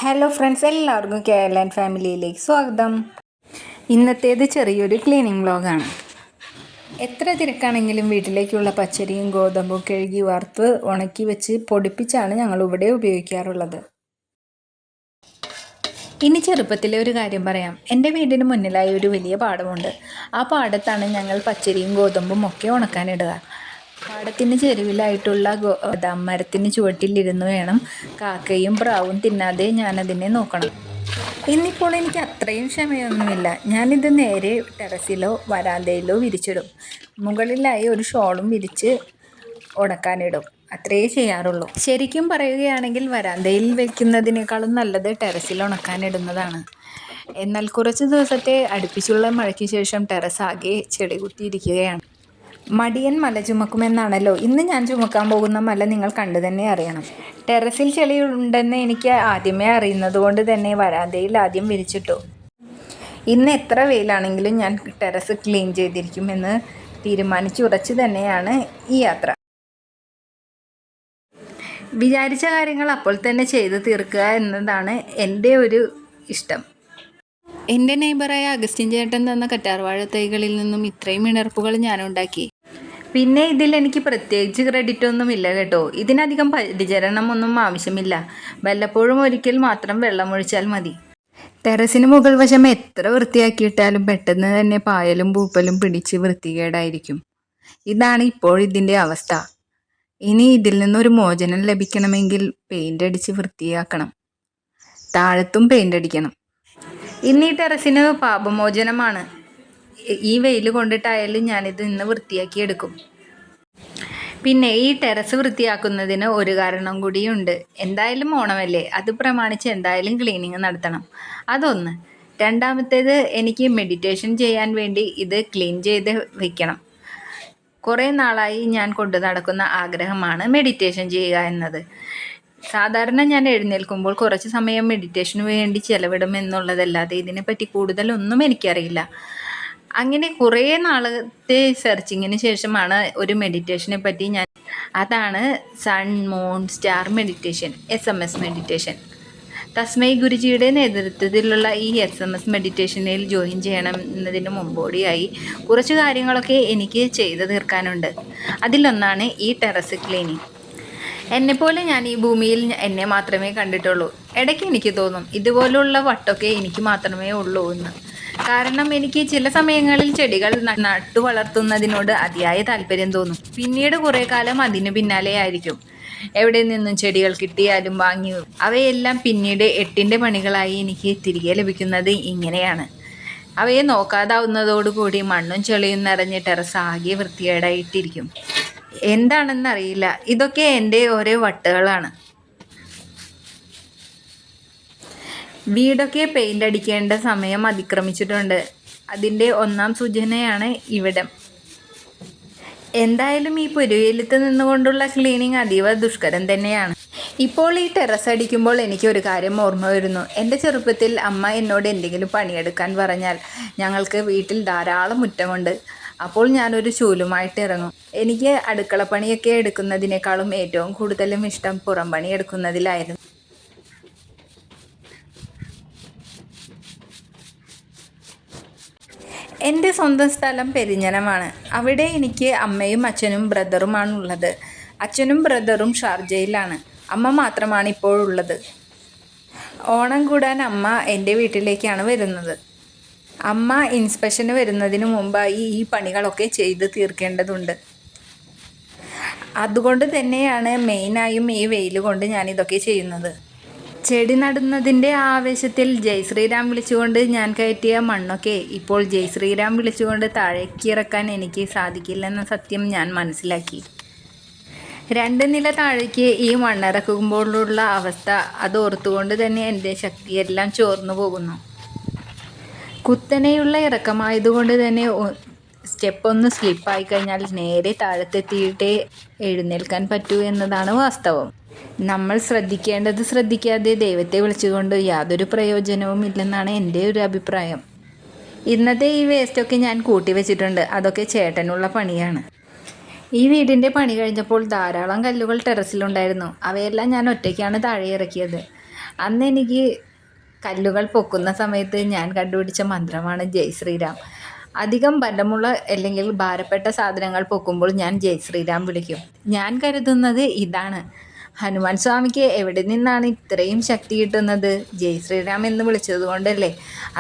Hello friends, എല്ലാവർക്കും കേരള ഫാമിലിയിലേക്ക് സ്വാഗതം. ഇന്നത്തേത് ചെറിയൊരു ക്ലീനിങ് വ്ളോഗാണ്. എത്ര തിരക്കാണെങ്കിലും വീട്ടിലേക്കുള്ള പച്ചരിയും ഗോതമ്പും കഴുകി വറുത്ത് ഉണക്കി വെച്ച് പൊടിപ്പിച്ചാണ് ഞങ്ങൾ ഇവിടെ ഉപയോഗിക്കാറുള്ളത്. ഇനി ചെറുപ്പത്തിലെ ഒരു കാര്യം പറയാം. എൻ്റെ വീടിന് മുന്നിലായി ഒരു വലിയ പാടമുണ്ട്. ആ പാടത്താണ് ഞങ്ങൾ പച്ചരിയും ഗോതമ്പും ഒക്കെ ഉണക്കാനിടുക. പാടത്തിന് ചെരുവിലായിട്ടുള്ള മരത്തിന് ചുവട്ടിലിരുന്ന് വേണം കാക്കയും പ്രാവും തിന്നാതെ ഞാനതിനെ നോക്കണം. ഇന്നിപ്പോൾ എനിക്ക് അത്രയും ക്ഷമയൊന്നുമില്ല. ഞാനിത് നേരെ ടെറസിലോ വരാന്തയിലോ വിരിച്ചിടും. മുകളിലായി ഒരു ഷോളും വിരിച്ച് ഉണക്കാനിടും. അത്രയേ ചെയ്യാറുള്ളൂ. ശരിക്കും പറയുകയാണെങ്കിൽ വരാന്തയിൽ വയ്ക്കുന്നതിനേക്കാളും നല്ലത് ടെറസിൽ ഉണക്കാനിടുന്നതാണ്. എന്നാൽ കുറച്ച് ദിവസത്തെ അടുപ്പിച്ചുള്ള മഴയ്ക്ക് ശേഷം ടെറസ് ആകെ ചെളി കുത്തിയിരിക്കുകയാണ്. മടിയൻ മല ചുമക്കുമെന്നാണല്ലോ. ഇന്ന് ഞാൻ ചുമക്കാൻ പോകുന്ന മല നിങ്ങൾ കണ്ടു തന്നെ അറിയണം. ടെറസിൽ ചെളി ഉണ്ടെന്ന് എനിക്ക് ആദ്യമേ അറിയുന്നത് കൊണ്ട് തന്നെ വരാന്തയിൽ ആദ്യം വിരിച്ചിട്ടു. ഇന്ന് എത്ര വെയിലാണെങ്കിലും ഞാൻ ടെറസ് ക്ലീൻ ചെയ്തിരിക്കുമെന്ന് തീരുമാനിച്ചുറച്ച് തന്നെയാണ് ഈ യാത്ര. വിചാരിച്ച കാര്യങ്ങൾ അപ്പോൾ തന്നെ ചെയ്ത് തീർക്കുക എന്നതാണ് എൻ്റെ ഒരു ഇഷ്ടം. എൻ്റെ നെയ്ബറായ അഗസ്റ്റിൻ ചേട്ടൻ തന്ന കറ്റാർവാഴ തൈകളിൽ നിന്നും ഇത്രയും ഇണർപ്പുകൾ ഞാനുണ്ടാക്കി. പിന്നെ ഇതിൽ എനിക്ക് പ്രത്യേകിച്ച് ക്രെഡിറ്റ് ഒന്നുമില്ല കേട്ടോ. ഇതിനധികം പരിചരണമൊന്നും ആവശ്യമില്ല. വല്ലപ്പോഴും ഒരിക്കൽ മാത്രം വെള്ളമൊഴിച്ചാൽ മതി. ടെറസിന് മുകൾ വശം എത്ര വൃത്തിയാക്കിയിട്ടാലും പെട്ടെന്ന് തന്നെ പായലും പൂപ്പലും പിടിച്ച് വൃത്തികേടായിരിക്കും. ഇതാണ് ഇപ്പോൾ ഇതിൻ്റെ അവസ്ഥ. ഇനി ഇതിൽ നിന്നൊരു മോചനം ലഭിക്കണമെങ്കിൽ പെയിൻ്റ് അടിച്ച് വൃത്തിയാക്കണം. താഴത്തും പെയിൻ്റ് അടിക്കണം. ഇന്ന് ഈ ടെറസിന് പാപമോചനമാണ്. ഈ വെയിൽ കൊണ്ടിട്ടായാലും ഞാനിത് ഇന്ന് വൃത്തിയാക്കി എടുക്കും. പിന്നെ ഈ ടെറസ് വൃത്തിയാക്കുന്നതിന് ഒരു കാരണം കൂടിയുണ്ട്. എന്തായാലും ഓണമല്ലേ, അത് പ്രമാണിച്ച് എന്തായാലും ക്ലീനിങ് നടത്തണം. അതൊന്ന്. രണ്ടാമത്തേത്, എനിക്ക് മെഡിറ്റേഷൻ ചെയ്യാൻ വേണ്ടി ഇത് ക്ലീൻ ചെയ്ത് വെക്കണം. കുറേ നാളായി ഞാൻ കൊണ്ടു നടക്കുന്ന ആഗ്രഹമാണ് മെഡിറ്റേഷൻ ചെയ്യുക എന്നത്. സാധാരണ ഞാൻ എഴുന്നേൽക്കുമ്പോൾ കുറച്ച് സമയം മെഡിറ്റേഷന് വേണ്ടി ചെലവിടുമെന്നുള്ളതല്ലാതെ ഇതിനെപ്പറ്റി കൂടുതലൊന്നും എനിക്കറിയില്ല. അങ്ങനെ കുറേ നാളത്തെ സെർച്ചിങ്ങിന് ശേഷമാണ് ഒരു മെഡിറ്റേഷനെ പറ്റി അതാണ് sun moon star meditation, SMS meditation. തസ്മൈ ഗുരുജിയുടെ നേതൃത്വത്തിലുള്ള ഈ SMS മെഡിറ്റേഷനിൽ ജോയിൻ ചെയ്യണം എന്നതിന് മുമ്പോടിയായി കുറച്ച് കാര്യങ്ങളൊക്കെ എനിക്ക് ചെയ്തു തീർക്കാനുണ്ട്. അതിലൊന്നാണ് ഈ ടെറസ് ക്ലീനിങ്. എന്നെപ്പോലെ ഞാൻ ഈ ഭൂമിയിൽ എന്നെ മാത്രമേ കണ്ടിട്ടുള്ളൂ. ഇടയ്ക്ക് എനിക്ക് തോന്നും ഇതുപോലുള്ള വട്ടൊക്കെ എനിക്ക് മാത്രമേ ഉള്ളൂ എന്ന്. കാരണം എനിക്ക് ചില സമയങ്ങളിൽ ചെടികൾ നട്ടു വളർത്തുന്നതിനോട് അതിയായ താല്പര്യം തോന്നും. പിന്നീട് കുറേ കാലം അതിന് പിന്നാലെ ആയിരിക്കും. എവിടെ നിന്നും ചെടികൾ കിട്ടിയാലും വാങ്ങി അവയെല്ലാം പിന്നീട് എട്ടിൻ്റെ പണികളായി എനിക്ക് തിരികെ ലഭിക്കുന്നത് ഇങ്ങനെയാണ്. അവയെ നോക്കാതാവുന്നതോടുകൂടി മണ്ണും ചെളിയും നിറഞ്ഞ് ടെറസ് ആകെ വൃത്തികേടായിട്ടിരിക്കും. എന്താണെന്നറിയില്ല. ഇതൊക്കെ എൻ്റെ ഓരോ വട്ടുകളാണ്. വീടൊക്കെ പെയിൻ്റ് അടിക്കേണ്ട സമയം അതിക്രമിച്ചിട്ടുണ്ട്. അതിൻ്റെ ഒന്നാം സൂചനയാണ് ഇവിടം. എന്തായാലും ഈ പുരവെയിലത്ത് നിന്നുകൊണ്ടുള്ള ക്ലീനിങ് അതീവ ദുഷ്കരം തന്നെയാണ്. ഇപ്പോൾ ഈ ടെറസ് അടിക്കുമ്പോൾ എനിക്ക് ഒരു കാര്യം ഓർമ്മ വരുന്നു. എൻ്റെ ചെറുപ്പത്തിൽ അമ്മ എന്നോട് എന്തെങ്കിലും പണിയെടുക്കാൻ പറഞ്ഞാൽ ഞങ്ങൾക്ക് വീട്ടിൽ ധാരാളം മുറ്റമുണ്ട്. അപ്പോൾ ഞാനൊരു ചൂലുമായിട്ട് ഇറങ്ങും. എനിക്ക് അടുക്കളപ്പണിയൊക്കെ എടുക്കുന്നതിനേക്കാളും ഏറ്റവും കൂടുതലും ഇഷ്ടം പുറം പണി എടുക്കുന്നതിലായിരുന്നു. എൻ്റെ സ്വന്തം സ്ഥലം പെരിഞ്ഞനമാണ്. അവിടെ എനിക്ക് അമ്മയും അച്ഛനും ബ്രദറുമാണുള്ളത്. അച്ഛനും ബ്രദറും ഷാർജയിലാണ്. അമ്മ മാത്രമാണ് ഇപ്പോഴുള്ളത്. ഓണം കൂടാൻ അമ്മ എൻ്റെ വീട്ടിലേക്കാണ് വരുന്നത്. അമ്മ ഇൻസ്പെക്ഷന് വരുന്നതിന് മുമ്പായി ഈ പണികളൊക്കെ ചെയ്ത് തീർക്കേണ്ടതുണ്ട്. അതുകൊണ്ട് തന്നെയാണ് മെയിനായും ഈ വെയിൽ കൊണ്ട് ഞാനിതൊക്കെ ചെയ്യുന്നത്. ചെടി നടുന്നതിൻ്റെ ആവേശത്തിൽ ജയ് ശ്രീരാം വിളിച്ചുകൊണ്ട് ഞാൻ കയറ്റിയ മണ്ണൊക്കെ ഇപ്പോൾ ജയ് ശ്രീരാം വിളിച്ചുകൊണ്ട് താഴേക്ക് ഇറക്കാൻ എനിക്ക് സാധിക്കില്ലെന്ന സത്യം ഞാൻ മനസ്സിലാക്കി. 2 നില താഴേക്ക് ഈ മണ്ണിറക്കുമ്പോഴുള്ള അവസ്ഥ അതോർത്തുകൊണ്ട് തന്നെ എൻ്റെ ശക്തിയെല്ലാം ചോർന്നു പോകുന്നു. കുത്തനെയുള്ള ഇറക്കമായതുകൊണ്ട് തന്നെ സ്റ്റെപ്പ് ഒന്ന് സ്ലിപ്പായി കഴിഞ്ഞാൽ നേരെ താഴത്തെത്തിയിട്ടേ എഴുന്നേൽക്കാൻ പറ്റൂ എന്നതാണ് വാസ്തവം. നമ്മൾ ശ്രദ്ധിക്കേണ്ടത് ശ്രദ്ധിക്കാതെ ദൈവത്തെ വിളിച്ചുകൊണ്ട് യാതൊരു പ്രയോജനവും ഇല്ലെന്നാണ് എൻ്റെ ഒരു അഭിപ്രായം. ഇന്നത്തെ ഈ വേസ്റ്റൊക്കെ ഞാൻ കൂട്ടി വെച്ചിട്ടുണ്ട്. അതൊക്കെ ചേട്ടനുള്ള പണിയാണ്. ഈ വീടിൻ്റെ പണി കഴിഞ്ഞപ്പോൾ ധാരാളം കല്ലുകൾ ടെറസിലുണ്ടായിരുന്നു. അവയെല്ലാം ഞാൻ ഒറ്റയ്ക്കാണ് താഴെ ഇറക്കിയത്. അന്ന് എനിക്ക് കല്ലുകൾ പൊക്കുന്ന സമയത്ത് ഞാൻ കണ്ടുപിടിച്ച മന്ത്രമാണ് ജയ് ശ്രീരാം. അധികം ബലമുള്ള അല്ലെങ്കിൽ ഭാരപ്പെട്ട സാധനങ്ങൾ പൊക്കുമ്പോൾ ഞാൻ ജയ് ശ്രീരാം വിളിക്കും. ഞാൻ കരുതുന്നത് ഇതാണ്, ഹനുമാൻ സ്വാമിക്ക് എവിടെ നിന്നാണ് ഇത്രയും ശക്തി കിട്ടുന്നത്? ജയ് ശ്രീരാം എന്ന് വിളിച്ചത് കൊണ്ടല്ലേ.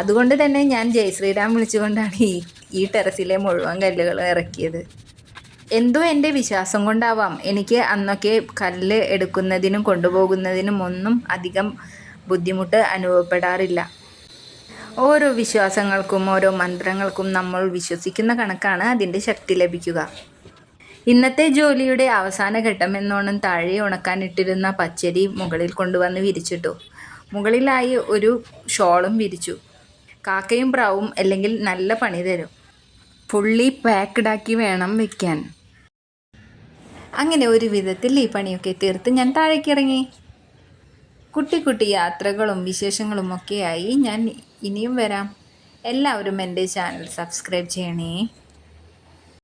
അതുകൊണ്ട് തന്നെ ഞാൻ ജയ് ശ്രീരാം വിളിച്ചുകൊണ്ടാണ് ഈ ടെറസിലെ മുഴുവൻ കല്ലുകളും ഇറക്കിയത്. എന്തോ എൻ്റെ വിശ്വാസം കൊണ്ടാവാം, എനിക്ക് അന്നൊക്കെ കല്ല് എടുക്കുന്നതിനും കൊണ്ടുപോകുന്നതിനും ഒന്നും അധികം ബുദ്ധിമുട്ട് അനുഭവപ്പെടാറില്ല. ഓരോ വിശ്വാസങ്ങൾക്കും ഓരോ മന്ത്രങ്ങൾക്കും നമ്മൾ വിശ്വസിക്കുന്ന കണക്കാണ് അതിൻ്റെ ശക്തി ലഭിക്കുക. ഇന്നത്തെ ജോലിയുടെ അവസാന ഘട്ടമെന്നോണം താഴെ ഉണക്കാനിട്ടിരുന്ന പച്ചരി മുകളിൽ കൊണ്ടുവന്ന് വിരിച്ചിട്ടു. മുകളിലായി ഒരു ഷോളും വിരിച്ചു. കാക്കയും പ്രാവും അല്ലെങ്കിൽ നല്ല പണി തരും. ഫുള്ളി പാക്ക്ഡാക്കി വേണം വെക്കാൻ. അങ്ങനെ ഒരു വിധത്തിൽ ഈ പണിയൊക്കെ തീർത്ത് ഞാൻ താഴേക്ക് ഇറങ്ങി. കുട്ടി കുട്ടി യാത്രകളും വിശേഷങ്ങളും ഒക്കെയായി ഞാൻ ഇനിയും വരാം. എല്ലാവരും എൻ്റെ ചാനൽ സബ്സ്ക്രൈബ് ചെയ്യണേ.